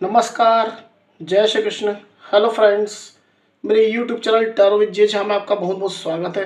नमस्कार, जय Shri Krishna. Hello friends, मेरे YouTube channel tarot with J में आपका बहुत बहुत स्वागत है।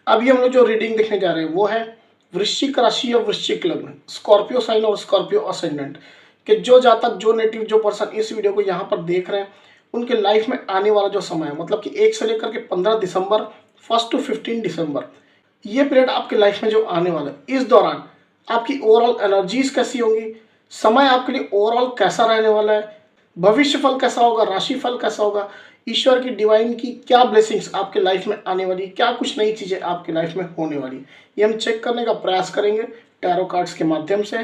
अभी हम लोग जो रीडिंग देखने जा रहे हैं वो है वृश्चिक राशि और वृश्चिक लग्न, स्कॉर्पियो साइन और स्कॉर्पियो असेंडेंट के जो जातक, जो नेटिव, जो पर्सन इस वीडियो को यहाँ पर देख रहे हैं उनके लाइफ में आने वाला जो समय है, मतलब कि 1 से लेकर के 15 दिसंबर, 1 टू 15 दिसंबर, ये पीरियड आपके लाइफ में जो आने वाला है, इस दौरान आपकी ओवरऑल एनर्जीज कैसी होंगी, समय आपके लिए ओवरऑल कैसा रहने वाला है, भविष्य फल कैसा होगा, राशि फल कैसा होगा, ईश्वर की डिवाइन की क्या ब्लेसिंग्स आपके लाइफ में आने वाली, क्या कुछ नई चीज़ें आपके लाइफ में होने वाली, ये हम चेक करने का प्रयास करेंगे टैरो कार्ड्स के माध्यम से।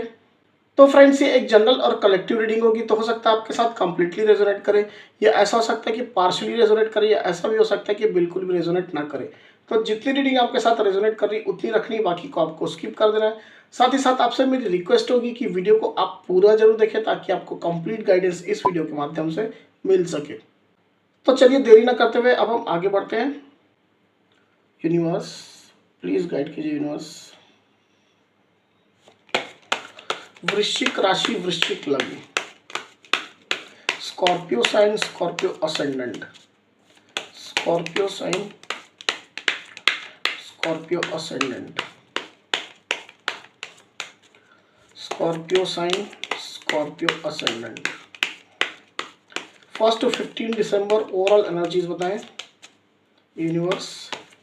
तो फ्रेंड्स, ये एक जनरल और कलेक्टिव रीडिंग होगी, तो हो सकता है आपके साथ कंप्लीटली रेजोनेट करे, या ऐसा हो सकता है कि पार्शियली रेजोनेट करे, या ऐसा भी हो सकता है कि बिल्कुल भी रेजोनेट ना करे। तो जितनी रीडिंग आपके साथ रेजोनेट कर रही उतनी रखनी, बाकी को आपको स्किप कर देना है। साथ ही साथ आपसे मेरी रिक्वेस्ट होगी कि वीडियो को आप पूरा जरूर देखें ताकि आपको कंप्लीट गाइडेंस इस वीडियो के माध्यम से मिल सके। तो चलिए देरी ना करते हुए अब हम आगे बढ़ते हैं। यूनिवर्स प्लीज गाइड कीजिए। यूनिवर्स, वृश्चिक राशि, वृश्चिक लग्न, Scorpio sign, Scorpio ascendant, Scorpio sign, Scorpio ascendant, Scorpio sign, Scorpio ascendant, 1 to 15 दिसंबर ओवरऑल एनर्जीज बताएं। Universe,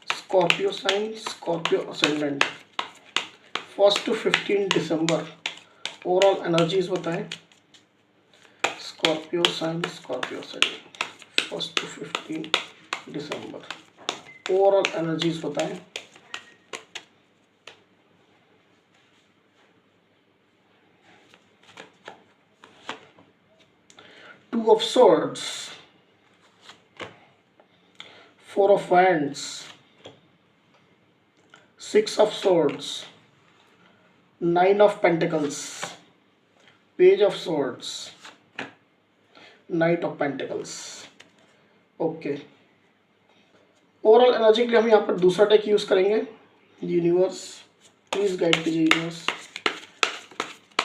Scorpio sign, Scorpio ascendant, 1 to 15 दिसंबर ओवरऑल एनर्जीज बताएं। Scorpio sign, Scorpio ascendant, 1 to 15 दिसंबर ओवरऑल एनर्जीज बताएं। Two of Swords, Four of Wands, Six of Swords, Nine of Pentacles, Page of Swords, Knight of Pentacles। Okay, overall energy के लिए हम यहाँ पर दूसरा डेक यूज करेंगे। यूनिवर्स प्लीज गाइड कीजिए। Universe,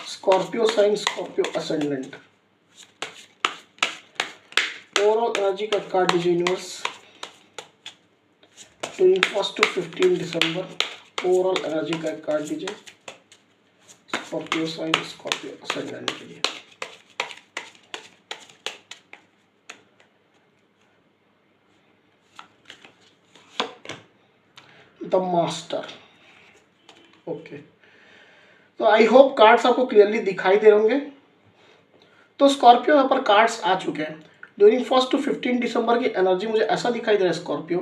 Scorpio sign, Scorpio ascendant, overall energy का card दीजिए। यूनिवर्स, 1 टू 15 दिसंबर ओवरऑल एनर्जी का कार्ड दीजिए स्कॉर्पियो साइन, स्कॉर्पियो असेंडेंट के लिए। The master. ओके, तो आई होप कार्ड्स आपको क्लियरली दिखाई दे होंगे। तो स्कॉर्पियो यहाँ पर कार्ड्स आ चुके हैं। ड्यूरिंग 1 टू 15 दिसंबर की एनर्जी मुझे ऐसा दिखाई दे रहा है स्कॉर्पियो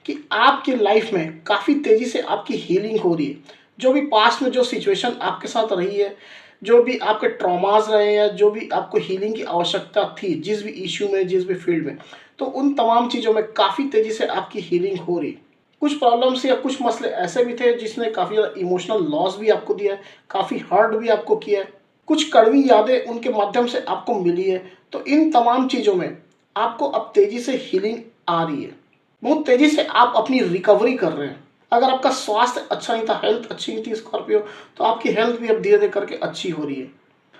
कि आपकी लाइफ में काफ़ी तेज़ी से आपकी हीलिंग हो रही है। जो भी पास्ट में जो सिचुएशन आपके साथ रही है, जो भी आपके ट्रॉमास रहे हैं, जो भी आपको हीलिंग की आवश्यकता थी, जिस भी इश्यू में, जिस भी फील्ड में, तो उन तमाम चीज़ों में काफ़ी तेज़ी से आपकी हीलिंग हो रही है। कुछ प्रॉब्लम्स या कुछ मसले ऐसे भी थे जिसने काफ़ी ज़्यादा इमोशनल लॉस भी आपको दिया है, काफ़ी हर्ट भी आपको किया है, कुछ कड़वी यादें उनके माध्यम से आपको मिली है। तो इन तमाम चीज़ों में आपको अब तेज़ी से हीलिंग आ रही है, बहुत तेज़ी से आप अपनी रिकवरी कर रहे हैं। अगर आपका स्वास्थ्य अच्छा नहीं था, हेल्थ अच्छी नहीं थी स्कॉर्पियो, तो आपकी हेल्थ भी अब धीरे धीरे करके अच्छी हो रही है।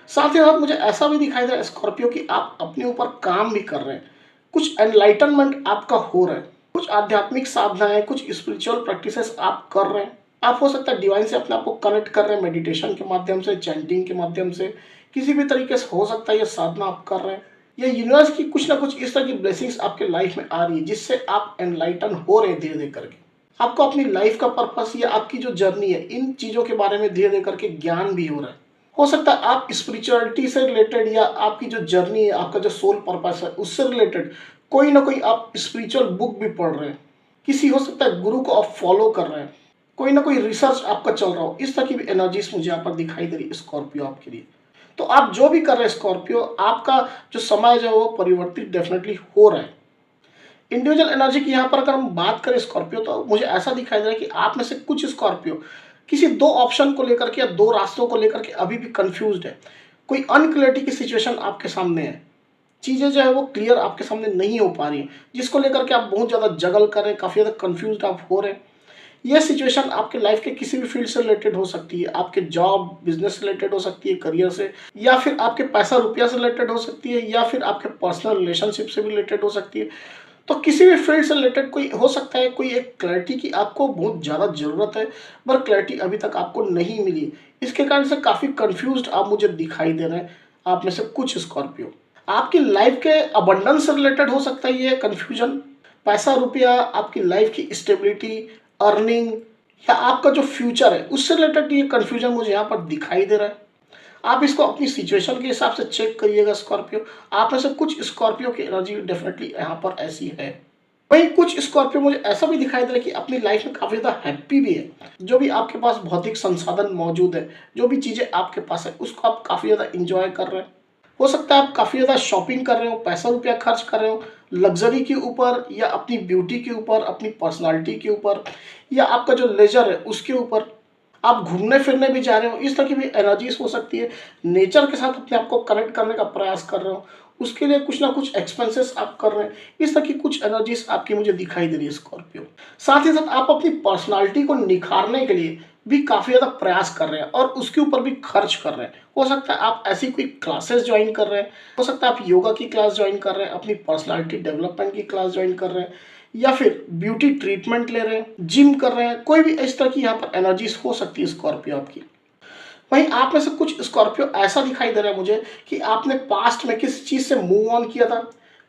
साथ ही साथ मुझे ऐसा भी दिखाई दे रहा है स्कॉर्पियो कि आप अपने ऊपर काम भी कर रहे हैं, कुछ एनलाइटनमेंट आपका हो रहा है, कुछ आध्यात्मिक साधनाएं, कुछ स्पिरिचुअल प्रैक्टिसेस आप कर रहे हैं। आप हो सकता है डिवाइन से अपने आप को कनेक्ट कर रहे हैं, मेडिटेशन के माध्यम से, चैंटिंग के माध्यम से, किसी भी तरीके से हो सकता है ये साधना आप कर रहे हैं। ये यूनिवर्स की कुछ ना कुछ इस तरह की ब्लेसिंग्स आपके लाइफ में आ रही है जिससे आप एनलाइटन हो रहे हैं धीरे धीरे करके। आपको अपनी लाइफ का पर्पस या आपकी जो जर्नी है, इन चीज़ों के बारे में धीरे धीरे करके ज्ञान भी हो रहा है। हो सकता है आप स्पिरिचुअलिटी से रिलेटेड या आपकी जो जर्नी है, आपका जो सोल पर्पस है, उससे रिलेटेड कोई ना कोई आप स्पिरिचुअल बुक भी पढ़ रहे हैं, किसी हो सकता है गुरु को आप फॉलो कर रहे हैं, कोई ना कोई रिसर्च आपका चल रहा हो। इस तरह की भी एनर्जीज मुझे यहाँ पर दिखाई दे रही है स्कॉर्पियो आपके लिए। तो आप जो भी कर रहे हैं स्कॉर्पियो, आपका जो समय जो है वो परिवर्तित डेफिनेटली हो रहा है। इंडिविजुअल एनर्जी की यहाँ पर अगर हम बात करें स्कॉर्पियो, तो मुझे ऐसा दिखाई दे रहा है कि आप में से कुछ स्कॉर्पियो किसी दो ऑप्शन को लेकर के या दो रास्तों को लेकर के अभी भी कंफ्यूज्ड है। कोई अनक्लियरिटी की सिचुएशन आपके सामने है, चीज़ें जो है वो क्लियर आपके सामने नहीं हो पा रही हैं, जिसको लेकर के आप बहुत ज़्यादा जगल कर रहे हैं, काफ़ी ज़्यादा कंफ्यूज्ड आप हो रहे हैं। ये सिचुएशन आपके लाइफ के किसी भी फील्ड से रिलेटेड हो सकती है, आपके जॉब बिजनेस रिलेटेड हो सकती है, करियर से, या फिर आपके पैसा रुपया से रिलेटेड हो सकती है, या फिर आपके पर्सनल रिलेशनशिप से भी रिलेटेड हो सकती है। तो किसी भी फील्ड से रिलेटेड कोई हो सकता है, कोई एक क्लैरिटी की आपको बहुत ज़्यादा ज़रूरत है, पर क्लैरिटी अभी तक आपको नहीं मिली। इसके कारण से काफ़ी कंफ्यूज्ड आप मुझे दिखाई दे रहे हैं, आप में से कुछ स्कॉर्पियो। आपकी लाइफ के अबंडेंस से रिलेटेड हो सकता है ये कन्फ्यूजन, पैसा रुपया, आपकी लाइफ की स्टेबिलिटी, अर्निंग, या आपका जो फ्यूचर है उससे रिलेटेड ये कन्फ्यूजन मुझे यहाँ पर दिखाई दे रहा है। आप इसको अपनी सिचुएशन के हिसाब से चेक करिएगा स्कॉर्पियो। आप में से कुछ स्कॉर्पियो की एनर्जी डेफिनेटली यहाँ पर ऐसी है। वहीं कुछ स्कॉर्पियो मुझे ऐसा भी दिखाई दे रहा है कि अपनी लाइफ में काफ़ी ज़्यादा हैप्पी भी है। जो भी आपके पास भौतिक संसाधन मौजूद है, जो भी चीज़ें आपके पास है, उसको आप काफ़ी ज़्यादा इंजॉय कर रहे हैं। हो सकता है आप काफ़ी ज़्यादा शॉपिंग कर रहे हो, पैसा रुपया खर्च कर रहे हो लग्जरी के ऊपर, या अपनी ब्यूटी के ऊपर, अपनी पर्सनालिटी के ऊपर, या आपका जो लेजर है उसके ऊपर। आप घूमने फिरने भी जा रहे हो, इस तरह की भी एनर्जीज हो सकती है। नेचर के साथ अपने आप को कनेक्ट करने का प्रयास कर रहे हो, उसके लिए कुछ ना कुछ एक्सपेंसेस आप कर रहे हैं। इस तरह की कुछ एनर्जीज आपकी मुझे दिखाई दे रही है स्कॉर्पियो। साथ ही साथ आप अपनी पर्सनालिटी को निखारने के लिए भी काफ़ी ज़्यादा प्रयास कर रहे हैं और उसके ऊपर भी खर्च कर रहे हैं। हो सकता है आप ऐसी कोई क्लासेस ज्वाइन कर रहे हैं, हो सकता है आप योगा की क्लास ज्वाइन कर रहे हैं, अपनी पर्सनालिटी डेवलपमेंट की क्लास ज्वाइन कर रहे हैं, या फिर ब्यूटी ट्रीटमेंट ले रहे हैं, जिम कर रहे हैं। कोई भी इस तरह की यहाँ पर एनर्जीज हो सकती है स्कॉर्पियो आपकी। वहीं आप में से कुछ स्कॉर्पियो ऐसा दिखाई दे रहा है मुझे कि आपने पास्ट में किस चीज़ से मूव ऑन किया था।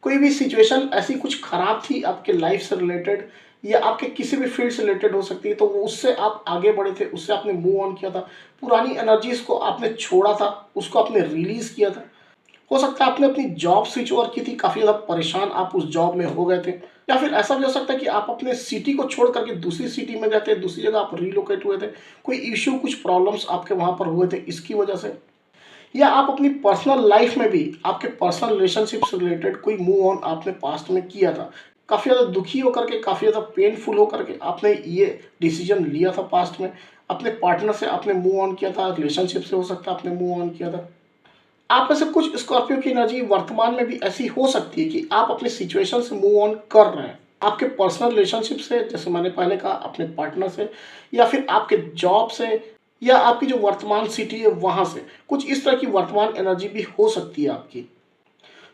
कोई भी सिचुएशन ऐसी कुछ खराब थी आपके लाइफ से रिलेटेड, या आपके किसी भी फील्ड से रिलेटेड हो सकती है, तो वो उससे आप आगे बढ़े थे, उससे आपने मूव ऑन किया था। पुरानी एनर्जीज को आपने छोड़ा था, उसको आपने रिलीज किया था। हो सकता है आपने अपनी जॉब स्विच ओवर की थी, काफ़ी ज़्यादा परेशान आप उस जॉब में हो गए थे, या फिर ऐसा भी हो सकता है कि आप अपने सिटी को छोड़ करके दूसरी सिटी में गए थे, दूसरी जगह आप रीलोकेट हुए थे। कोई इश्यू, कुछ प्रॉब्लम्स आपके वहाँ पर हुए थे इसकी वजह से, या आप अपनी पर्सनल लाइफ में भी आपके पर्सनल रिलेशनशिप से रिलेटेड कोई मूव ऑन आपने पास्ट में किया था। काफ़ी ज़्यादा दुखी होकर के, काफ़ी ज़्यादा पेनफुल होकर के आपने ये डिसीजन लिया था पास्ट में। अपने पार्टनर से आपने मूव ऑन किया था, रिलेशनशिप से हो सकता है आपने मूव ऑन किया था। आप में से कुछ स्कॉर्पियो की एनर्जी वर्तमान में भी ऐसी हो सकती है कि आप अपनी सिचुएशन से मूव ऑन कर रहे हैं, आपके पर्सनल रिलेशनशिप से, जैसे मैंने पहले कहा, अपने पार्टनर से, या फिर आपके जॉब से, या आपकी जो वर्तमान सिटी है वहां से। कुछ इस तरह की वर्तमान एनर्जी भी हो सकती है आपकी।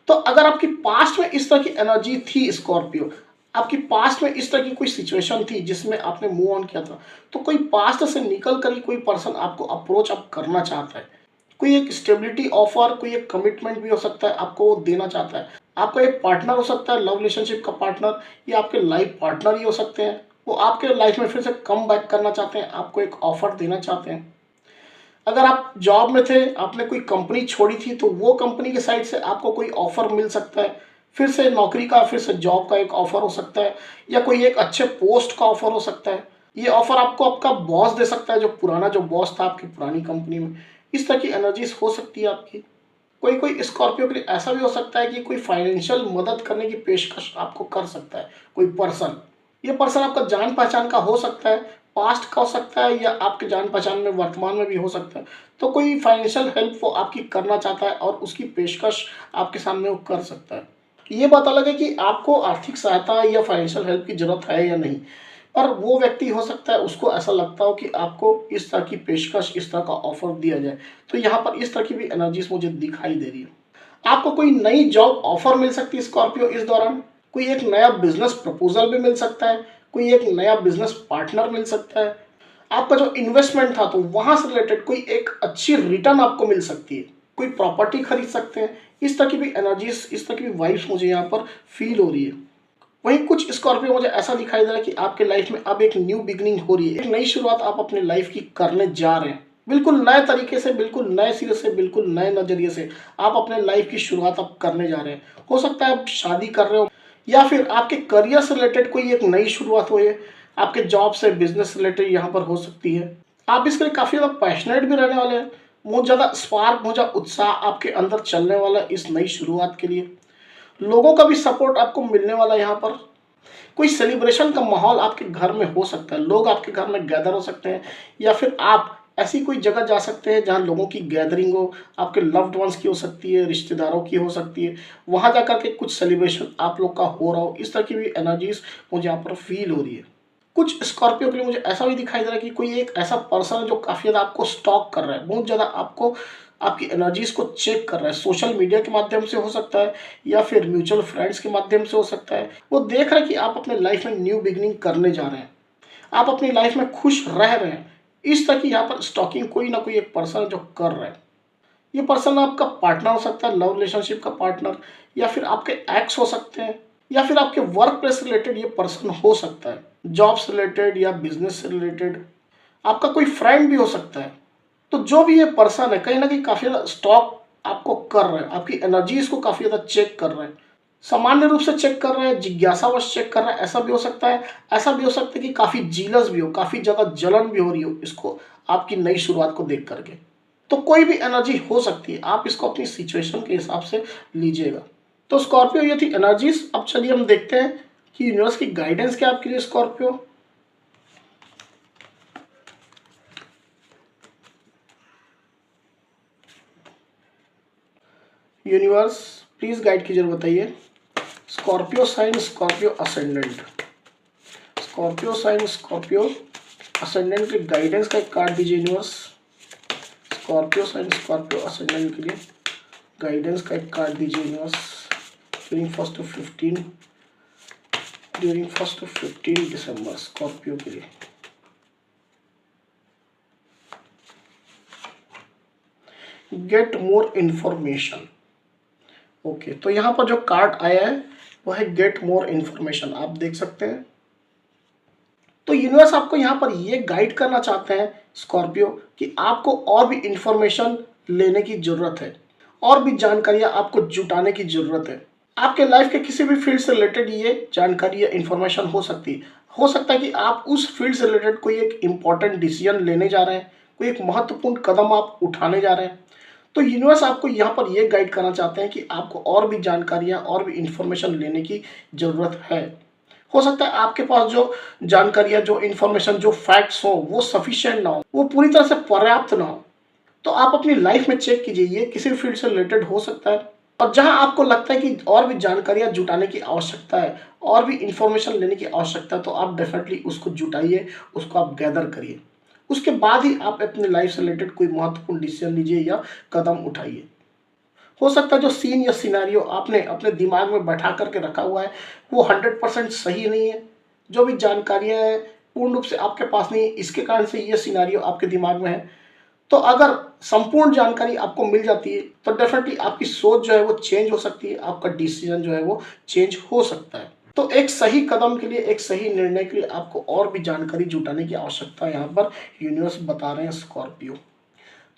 तो अगर आपकी पास्ट में इस तरह की एनर्जी थी स्कॉर्पियो, आपकी पास्ट में इस तरह की कोई सिचुएशन थी जिसमें आपने मूव ऑन किया था, तो कोई पास्ट से निकल कर ही कोई पर्सन आपको अप्रोच आप करना चाहता है। कोई एक स्टेबिलिटी ऑफर, कोई एक कमिटमेंट भी हो सकता है, आपको वो देना चाहता है। आपका एक पार्टनर हो सकता है, लव रिलेशनशिप का पार्टनर, या आपके लाइफ पार्टनर ही हो सकते हैं। वो आपके लाइफ में फिर से कम बैक करना चाहते हैं, आपको एक ऑफर देना चाहते हैं। अगर आप जॉब में थे, आपने कोई कंपनी छोड़ी थी, तो वो कंपनी के साइड से आपको कोई ऑफर मिल सकता है, फिर से नौकरी का, फिर से जॉब का एक ऑफर हो सकता है, या कोई एक अच्छे पोस्ट का ऑफर हो सकता है। ये ऑफर आपको आपका बॉस दे सकता है, जो पुराना जो बॉस था आपकी पुरानी कंपनी में। इस तरह की एनर्जीज हो सकती है आपकी। कोई कोई स्कॉर्पियो के लिए ऐसा भी हो सकता है कि कोई फाइनेंशियल मदद करने की पेशकश आपको कर सकता है कोई पर्सन। ये पर्सन आपका जान पहचान का हो सकता है, पास्ट का हो सकता है, या आपके जान पहचान में वर्तमान में भी हो सकता है। तो कोई फाइनेंशियल हेल्प वो आपकी करना चाहता है और उसकी पेशकश आपके सामने वो कर सकता है। ये बात अलग है कि आपको आर्थिक सहायता या फाइनेंशियल हेल्प की जरूरत है या नहीं, पर वो व्यक्ति हो सकता है उसको ऐसा लगता हो कि आपको इस तरह की पेशकश, इस तरह का ऑफर दिया जाए। तो यहाँ पर इस तरह की भी एनर्जीज मुझे दिखाई दे रही है। आपको कोई नई जॉब ऑफर मिल सकती है स्कॉर्पियो इस दौरान। कोई एक नया बिजनेस प्रपोजल भी मिल सकता है, कोई एक नया बिजनेस पार्टनर मिल सकता है। आपका जो इन्वेस्टमेंट था तो वहां से रिलेटेड कोई एक अच्छी रिटर्न आपको मिल सकती है, कोई प्रॉपर्टी खरीद सकते हैं। इस तरह की भी एनर्जीज, इस तरह की भी वाइब्स मुझे यहाँ पर फील हो रही है। वहीं कुछ स्कॉर्पियो मुझे ऐसा दिखाई दे रहा है कि आपके लाइफ में अब एक न्यू बिगिनिंग हो रही है, एक नई शुरुआत आप अपने लाइफ की करने जा रहे हैं। बिल्कुल नए तरीके से, बिल्कुल नए सिरे से, बिल्कुल नए नजरिए से आप अपने लाइफ की शुरुआत अब करने जा रहे हैं। हो सकता है आप शादी कर रहे हो, या फिर आपके करियर से रिलेटेड कोई एक नई शुरुआत हो, है आपके जॉब से, बिजनेस रिलेटेड यहाँ पर हो सकती है। आप इसके लिए काफ़ी ज़्यादा पैशनेट भी रहने वाले हैं। बहुत ज़्यादा स्पार्क, बहुत ज़्यादा उत्साह आपके अंदर चलने वाला है इस नई शुरुआत के लिए। लोगों का भी सपोर्ट आपको मिलने वाला है यहाँ पर। कोई सेलिब्रेशन का माहौल आपके घर में हो सकता है, लोग आपके घर में गैदर हो सकते हैं, या फिर आप ऐसी कोई जगह जा सकते हैं जहां लोगों की गैदरिंग हो। आपके लव्ड वंस की हो सकती है, रिश्तेदारों की हो सकती है। वहां जाकर के कुछ सेलिब्रेशन आप लोग का हो रहा हो। इस तरह की भी एनर्जीज मुझे यहाँ पर फील हो रही है। कुछ स्कॉर्पियो के लिए मुझे ऐसा भी दिखाई दे रहा है कि कोई एक ऐसा पर्सन है जो काफ़ी ज़्यादा आपको स्टॉक कर रहा है, बहुत ज़्यादा आपको आपकी एनर्जीज़ को चेक कर रहा है। सोशल मीडिया के माध्यम से हो सकता है या फिर म्यूचुअल फ्रेंड्स के माध्यम से हो सकता है। वो देख रहा है कि आप अपने लाइफ में न्यू बिगिनिंग करने जा रहे हैं, आप अपनी लाइफ में खुश रह रहे हैं। इस तरह की यहाँ पर स्टॉकिंग कोई ना कोई एक पर्सन जो कर रहा है। ये पर्सन आपका पार्टनर हो सकता है, लव रिलेशनशिप का पार्टनर, या फिर आपके एक्स हो सकते हैं, या फिर आपके वर्क प्लेस रिलेटेड ये पर्सन हो सकता है, जॉब से रिलेटेड या बिजनेस से रिलेटेड, आपका कोई फ्रेंड भी हो सकता है। तो जो भी ये पर्सन है कहीं ना कहीं काफ़ी ज़्यादा स्टॉक आपको कर रहा है, आपकी एनर्जी इसको काफ़ी ज़्यादा चेक कर रहा है, सामान्य रूप से चेक कर रहा है, जिज्ञासावश चेक कर रहा है, ऐसा भी हो सकता है। ऐसा भी हो सकता है कि काफ़ी जीलस भी हो, काफ़ी ज़्यादा जलन भी हो रही हो इसको आपकी नई शुरुआत को देख करके। तो कोई भी एनर्जी हो सकती है, आप इसको अपनी सिचुएशन के हिसाब से लीजिएगा। तो स्कॉर्पियो ये थी एनर्जीज। अब चलिए हम देखते हैं कि यूनिवर्स की गाइडेंस क्या आपके लिए स्कॉर्पियो। यूनिवर्स प्लीज गाइड कीजिए, बताइए Scorpio sign, Scorpio ascendant, Scorpio sign, Scorpio ascendant के गाइडेंस का एक कार्ड दीजिए universe. Scorpio sign, Scorpio ascendant के लिए गाइडेंस का एक कार्ड दीजिए यूनिवर्स ड्यूरिंग 1 to 15 दिसंबर स्कॉर्पियो के लिए। Get more information. ओके, तो यहाँ पर जो कार्ड आया है वो है गेट मोर इंफॉर्मेशन, आप देख सकते हैं। तो यूनिवर्स आपको यहाँ पर ये गाइड करना चाहते हैं स्कॉर्पियो कि आपको और भी इंफॉर्मेशन लेने की ज़रूरत है, और भी जानकारियाँ आपको जुटाने की ज़रूरत है। आपके लाइफ के किसी भी फील्ड से रिलेटेड ये जानकारी या इन्फॉर्मेशन हो सकती है। हो सकता है कि आप उस फील्ड से रिलेटेड कोई एक इम्पॉर्टेंट डिसीजन लेने जा रहे हैं, कोई एक महत्वपूर्ण कदम आप उठाने जा रहे हैं। तो यूनिवर्स आपको यहाँ पर ये गाइड करना चाहते हैं कि आपको और भी जानकारियाँ और भी इंफॉर्मेशन लेने की ज़रूरत है। हो सकता है आपके पास जो जानकारियाँ, जो इन्फॉर्मेशन, जो फैक्ट्स हो वो सफिशिएंट ना हो, वो पूरी तरह से पर्याप्त ना हो। तो आप अपनी लाइफ में चेक कीजिए, ये किसी फील्ड से रिलेटेड हो सकता है। और जहां आपको लगता है कि और भी जानकारियां जुटाने की आवश्यकता है, और भी इंफॉर्मेशन लेने की आवश्यकता है, तो आप डेफिनेटली उसको जुटाइए, उसको आप गैदर करिए। उसके बाद ही आप अपनी लाइफ से रिलेटेड कोई महत्वपूर्ण डिसीजन लीजिए या कदम उठाइए। हो सकता है जो सीन या सिनेरियो आपने अपने दिमाग में बैठा करके रखा हुआ है वो 100% सही नहीं है। जो भी जानकारियां हैं पूर्ण रूप से आपके पास नहीं है, इसके कारण से ये सिनेरियो आपके दिमाग में है। तो अगर संपूर्ण जानकारी आपको मिल जाती है तो डेफिनेटली आपकी सोच जो है वो चेंज हो सकती है, आपका डिसीजन जो है वो चेंज हो सकता है। तो एक सही कदम के लिए, एक सही निर्णय के लिए आपको और भी जानकारी जुटाने की आवश्यकता है, यहाँ पर यूनिवर्स बता रहे हैं स्कॉर्पियो।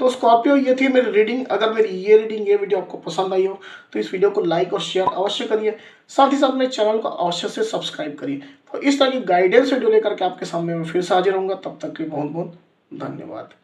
तो स्कॉर्पियो ये थी मेरी रीडिंग। अगर मेरी ये वीडियो आपको पसंद आई हो तो इस वीडियो को लाइक और शेयर अवश्य करिए। साथ ही साथ मेरे चैनल को अवश्य से सब्सक्राइब करिए। तो इस तरह की गाइडेंस वीडियो लेकर के आपके सामने मैं फिर से हाजिर होऊंगा। तब तक के लिए बहुत बहुत धन्यवाद।